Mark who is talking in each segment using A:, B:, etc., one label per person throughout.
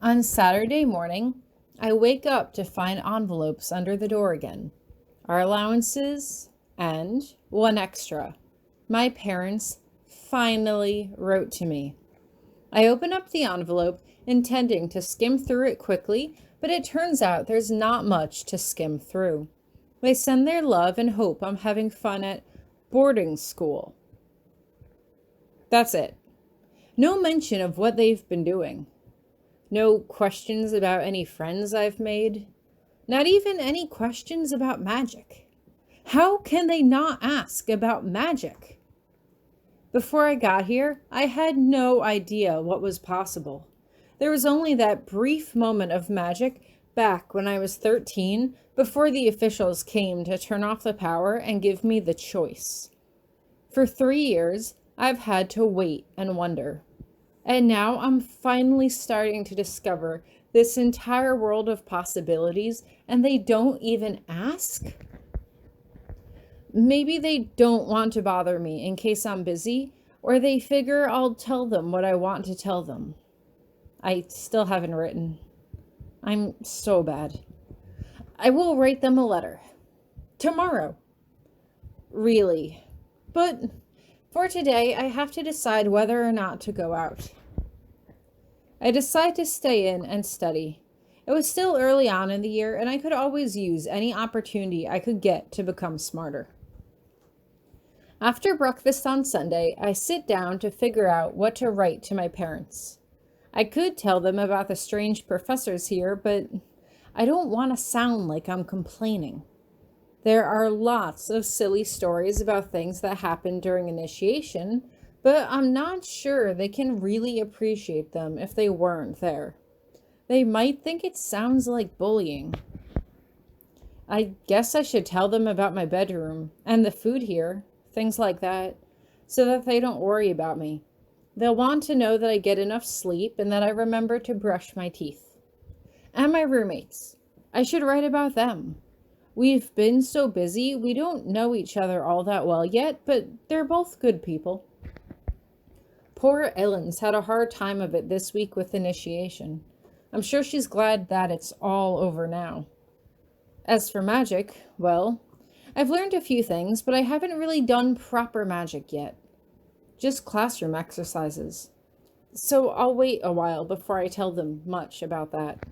A: On Saturday morning, I wake up to find envelopes under the door again. Our allowances and one extra. My parents finally wrote to me. I open up the envelope, intending to skim through it quickly, but it turns out there's not much to skim through. They send their love and hope I'm having fun at boarding school. That's it. No mention of what they've been doing. No questions about any friends I've made. Not even any questions about magic. How can they not ask about magic? Before I got here, I had no idea what was possible. There was only that brief moment of magic back when I was 13, before the officials came to turn off the power and give me the choice. For 3 years, I've had to wait and wonder. And now I'm finally starting to discover this entire world of possibilities, and they don't even ask? Maybe they don't want to bother me in case I'm busy, or they figure I'll tell them what I want to tell them. I still haven't written. I'm so bad. I will write them a letter. Tomorrow. Really. But for today, I have to decide whether or not to go out. I decide to stay in and study. It was still early on in the year, and I could always use any opportunity I could get to become smarter. After breakfast on Sunday, I sit down to figure out what to write to my parents. I could tell them about the strange professors here, but I don't want to sound like I'm complaining. There are lots of silly stories about things that happened during initiation, but I'm not sure they can really appreciate them if they weren't there. They might think it sounds like bullying. I guess I should tell them about my bedroom and the food here, things like that, so that they don't worry about me. They'll want to know that I get enough sleep and that I remember to brush my teeth. And my roommates. I should write about them. We've been so busy, we don't know each other all that well yet, but they're both good people. Poor Ellen's had a hard time of it this week with initiation. I'm sure she's glad that it's all over now. As for magic, well, I've learned a few things, but I haven't really done proper magic yet. Just classroom exercises. So I'll wait a while before I tell them much about that.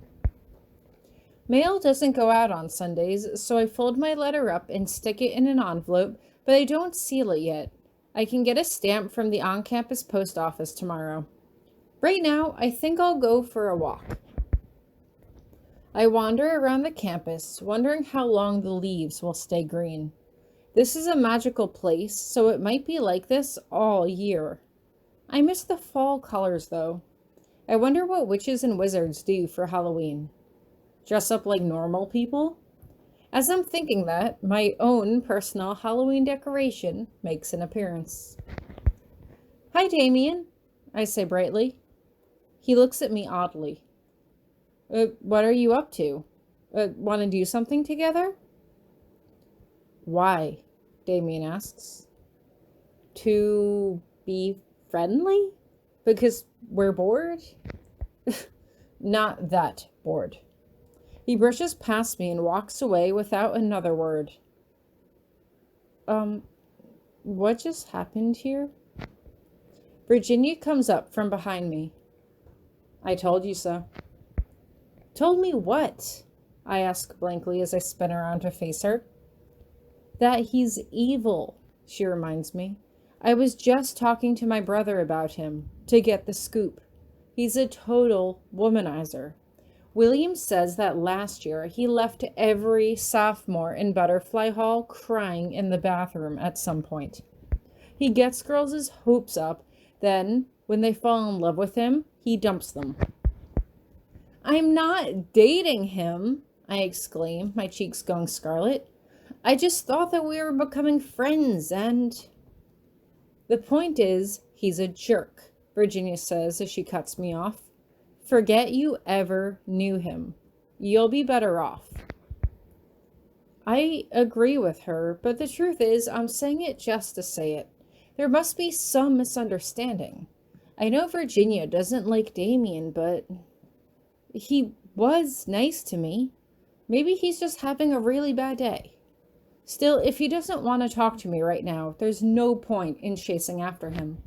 A: Mail doesn't go out on Sundays, so I fold my letter up and stick it in an envelope, but I don't seal it yet. I can get a stamp from the on-campus post office tomorrow. Right now, I think I'll go for a walk. I wander around the campus, wondering how long the leaves will stay green. This is a magical place, so it might be like this all year. I miss the fall colors, though. I wonder what witches and wizards do for Halloween. Dress up like normal people? As I'm thinking that, my own personal Halloween decoration makes an appearance. Hi, Damien, I say brightly. He looks at me oddly. What are you up to? Want to do something together? Why? Damien asks. To be friendly? Because we're bored? Not that bored. He brushes past me and walks away without another word. What just happened here? Virginia comes up from behind me. I told you so. Told me what? I ask blankly as I spin around to face her. That he's evil, she reminds me. I was just talking to my brother about him, to get the scoop. He's a total womanizer. William says that last year he left every sophomore in Butterfly Hall crying in the bathroom at some point. He gets girls' hopes up, then, when they fall in love with him, he dumps them. I'm not dating him, I exclaim, my cheeks going scarlet. I just thought that we were becoming friends and... The point is, he's a jerk, Virginia says as she cuts me off. Forget you ever knew him. You'll be better off. I agree with her, but the truth is, I'm saying it just to say it. There must be some misunderstanding. I know Virginia doesn't like Damien, but... He was nice to me. Maybe he's just having a really bad day. Still, if he doesn't want to talk to me right now, there's no point in chasing after him.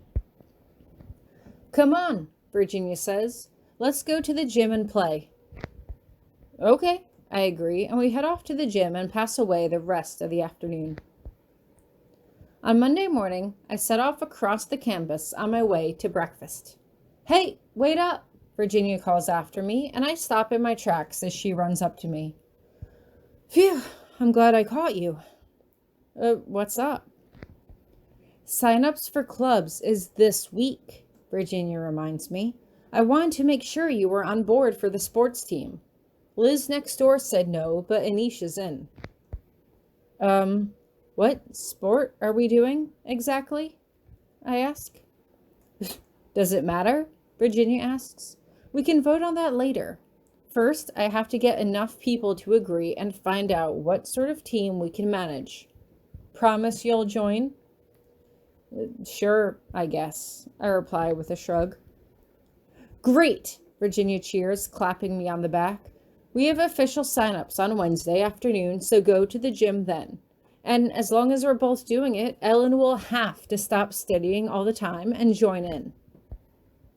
A: Come on, Virginia says. Let's go to the gym and play. Okay, I agree, and we head off to the gym and pass away the rest of the afternoon. On Monday morning, I set off across the campus on my way to breakfast. Hey, wait up, Virginia calls after me, and I stop in my tracks as she runs up to me. Phew, I'm glad I caught you. What's up? Sign-ups for clubs is this week, Virginia reminds me. I wanted to make sure you were on board for the sports team. Liz next door said no, but Anisha's in. What sport are we doing exactly? I ask. Does it matter? Virginia asks. We can vote on that later. First, I have to get enough people to agree and find out what sort of team we can manage. Promise you'll join? Sure, I guess, I reply with a shrug. Great, Virginia cheers, clapping me on the back. We have official sign-ups on Wednesday afternoon, so go to the gym then. And as long as we're both doing it, Ellen will have to stop studying all the time and join in.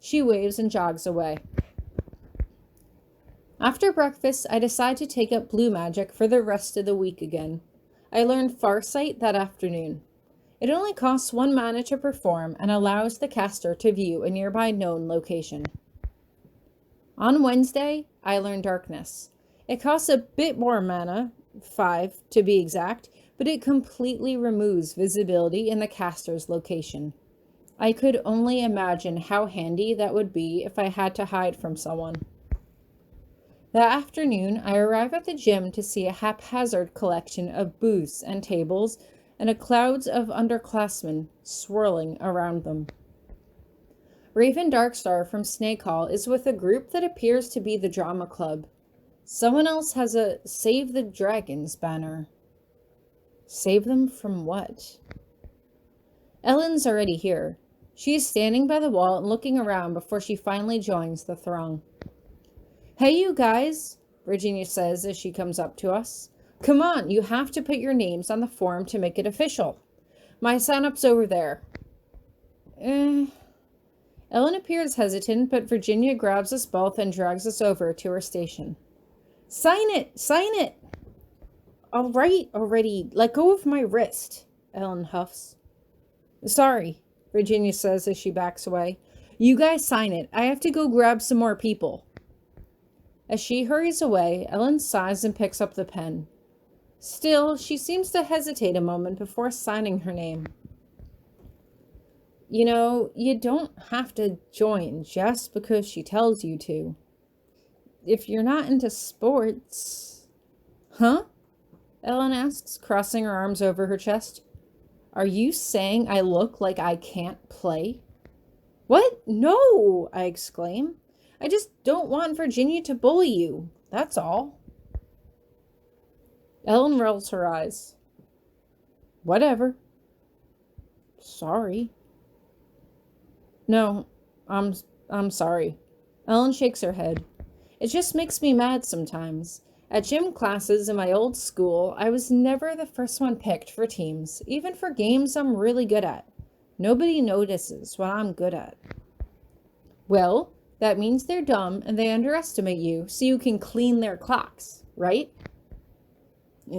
A: She waves and jogs away. After breakfast, I decide to take up blue magic for the rest of the week again. I learned Farsight that afternoon. It only costs 1 mana to perform and allows the caster to view a nearby known location. On Wednesday, I learned Darkness. It costs a bit more mana, 5 to be exact, but it completely removes visibility in the caster's location. I could only imagine how handy that would be if I had to hide from someone. That afternoon, I arrive at the gym to see a haphazard collection of booths and tables and a clouds of underclassmen swirling around them. Raven Darkstar from Snake Hall is with a group that appears to be the Drama Club. Someone else has a Save the Dragons banner. Save them from what? Ellen's already here. She is standing by the wall and looking around before she finally joins the throng. Hey, you guys, Virginia says as she comes up to us. Come on, you have to put your names on the form to make it official. My sign-up's over there. Ellen appears hesitant, but Virginia grabs us both and drags us over to her station. Sign it! Sign it! All right, already. Let go of my wrist, Ellen huffs. Sorry, Virginia says as she backs away. You guys sign it. I have to go grab some more people. As she hurries away, Ellen sighs and picks up the pen. Still, she seems to hesitate a moment before signing her name. You know, you don't have to join just because she tells you to. If you're not into sports... Huh? Ellen asks, crossing her arms over her chest. Are you saying I look like I can't play? What? No, I exclaim. I just don't want Virginia to bully you. That's all. Ellen rolls her eyes. Whatever. Sorry. No, I'm sorry. Ellen shakes her head. It just makes me mad sometimes. At gym classes in my old school, I was never the first one picked for teams, even for games I'm really good at. Nobody notices what I'm good at. Well, that means they're dumb and they underestimate you so you can clean their clocks, right?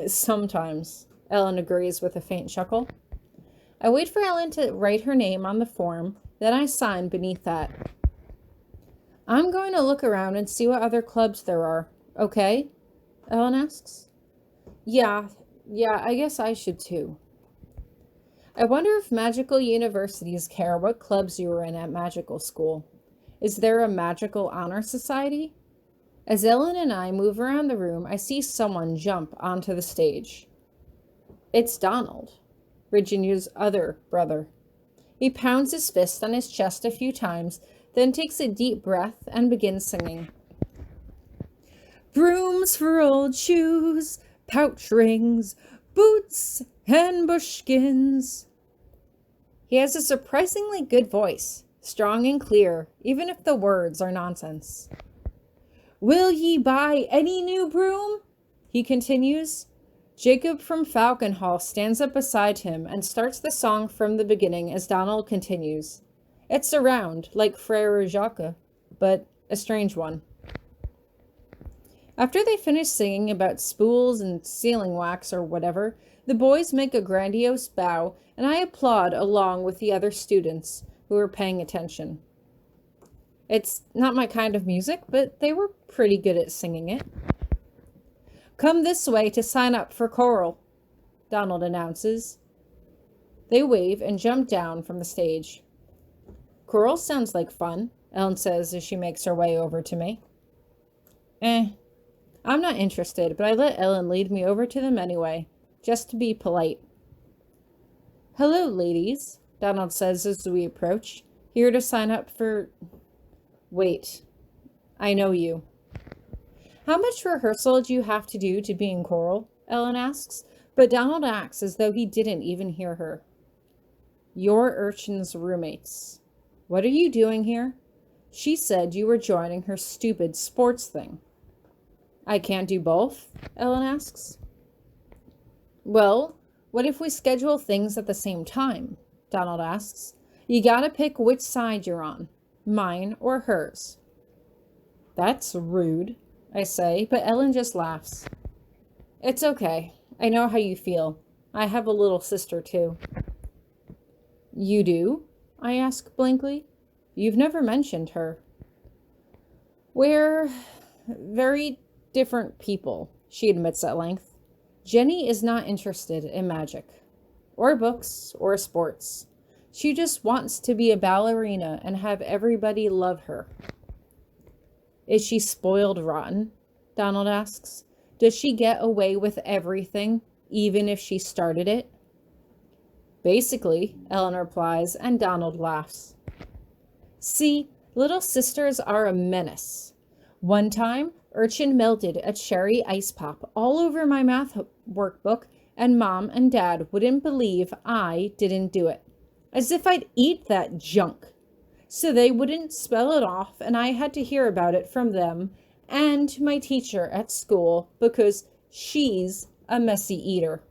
A: Sometimes, Ellen agrees with a faint chuckle. I wait for Ellen to write her name on the form, then I sign beneath that. I'm going to look around and see what other clubs there are, okay? Ellen asks. Yeah, I guess I should too. I wonder if magical universities care what clubs you were in at magical school. Is there a magical honor society? As Ellen and I move around the room, I see someone jump onto the stage. It's Donald, Virginia's other brother. He pounds his fist on his chest a few times, then takes a deep breath and begins singing. Brooms for old shoes, pouch rings, boots, and bushkins. He has a surprisingly good voice, strong and clear, even if the words are nonsense. Will ye buy any new broom? He continues. Jacob from Falconhall stands up beside him and starts the song from the beginning as Donald continues. It's a round, like Frère Jacques, but a strange one. After they finish singing about spools and sealing wax or whatever, the boys make a grandiose bow, and I applaud along with the other students who are paying attention. It's not my kind of music, but they were pretty good at singing it. Come this way to sign up for choral, Donald announces. They wave and jump down from the stage. Choral sounds like fun, Ellen says as she makes her way over to me. I'm not interested, but I let Ellen lead me over to them anyway, just to be polite. Hello, ladies, Donald says as we approach. Here to sign up for... Wait, I know you. How much rehearsal do you have to do to be in choral? Ellen asks, but Donald acts as though he didn't even hear her. You're Urchin's roommates. What are you doing here? She said you were joining her stupid sports thing. I can't do both? Ellen asks. Well, what if we schedule things at the same time? Donald asks. You gotta pick which side you're on, mine or hers. That's rude, I say, but Ellen just laughs. It's okay. I know how you feel. I have a little sister too. You do? I ask blankly. You've never mentioned her. We're very different people, she admits at length. Jenny is not interested in magic, or books, or sports. She just wants to be a ballerina and have everybody love her. Is she spoiled rotten? Donald asks. Does she get away with everything, even if she started it? Basically, Ellen replies, and Donald laughs. See, little sisters are a menace. One time, Urchin melted a cherry ice pop all over my math workbook, and Mom and Dad wouldn't believe I didn't do it. As if I'd eat that junk. So they wouldn't spell it off, and I had to hear about it from them and my teacher at school because she's a messy eater.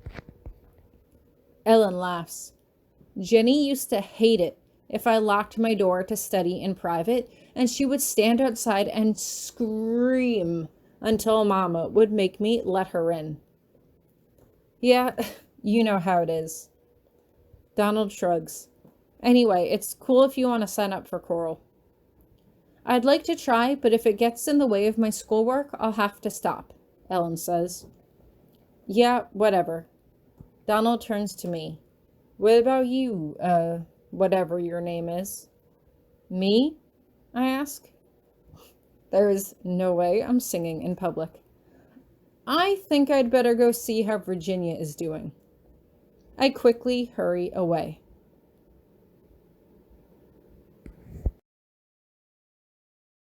A: Ellen laughs. Jenny used to hate it if I locked my door to study in private, and she would stand outside and scream until Mama would make me let her in. Yeah, you know how it is. Donald shrugs. Anyway, it's cool if you want to sign up for choral. I'd like to try, but if it gets in the way of my schoolwork, I'll have to stop, Ellen says. Yeah, whatever. Donald turns to me. What about you, whatever your name is? Me? I ask. There is no way I'm singing in public. I think I'd better go see how Virginia is doing. I quickly hurry away.